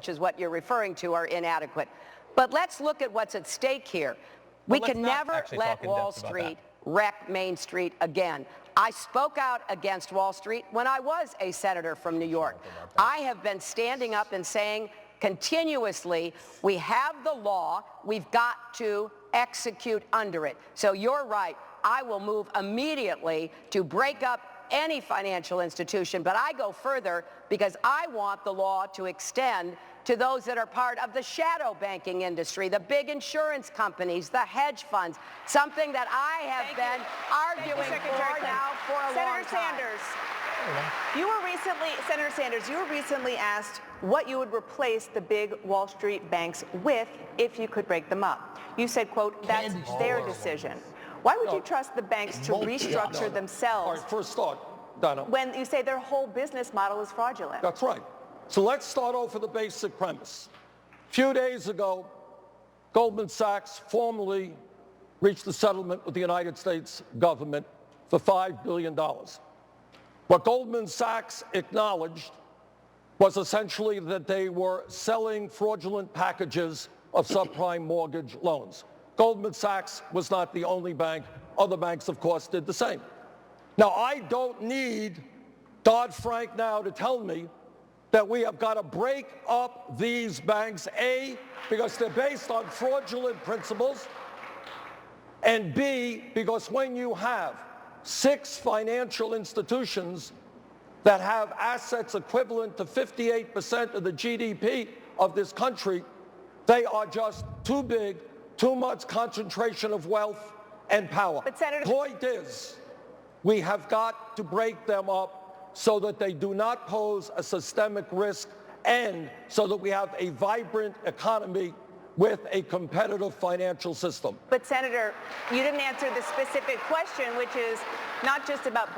which is what you're referring to, are inadequate. But let's look at what's at stake here. We can never let Wall Street wreck Main Street again. I spoke out against Wall Street when I was a senator from New York. I have been standing up and saying continuously, we have the law, we've got to execute under it. So you're right, I will move immediately to break up any financial institution, but I go further because I want the law to extend to those that are part of the shadow banking industry, the big insurance companies, the hedge funds, something that I have been arguing for now for a long time. Senator Sanders, you were recently asked what you would replace the big Wall Street banks with if you could break them up. You said, quote, that's their decision. Why would you trust the banks to restructure themselves? All right, first thought, Donna. When you say their whole business model is fraudulent. That's right. So let's start off with the basic premise. A few days ago, Goldman Sachs formally reached a settlement with the United States government for $5 billion. What Goldman Sachs acknowledged was essentially that they were selling fraudulent packages of subprime mortgage loans. Goldman Sachs was not the only bank. Other banks, of course, did the same. Now, I don't need Dodd-Frank now to tell me that we have got to break up these banks, A, because they're based on fraudulent principles, and B, because when you have 6 financial institutions that have assets equivalent to 58% of the GDP of this country, they are just too big, too much concentration of wealth and power. But Senator, point is, we have got to break them up so that they do not pose a systemic risk and so that we have a vibrant economy with a competitive financial system. But Senator, you didn't answer the specific question, which is not just about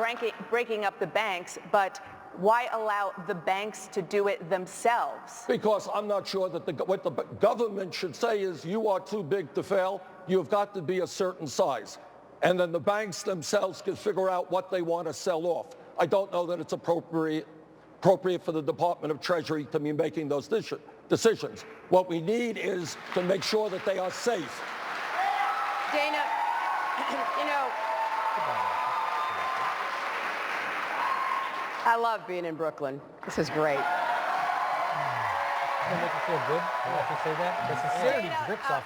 breaking up the banks, but why allow the banks to do it themselves? Because I'm not sure that what the government should say is you are too big to fail. You've got to be a certain size. And then the banks themselves can figure out what they want to sell off. I don't know that it's appropriate for the Department of Treasury to be making those decisions. What we need is to make sure that they are safe. Dana, you know, I love being in Brooklyn. This is great. Does that make you feel good? You have to say that? The sincerity drips off.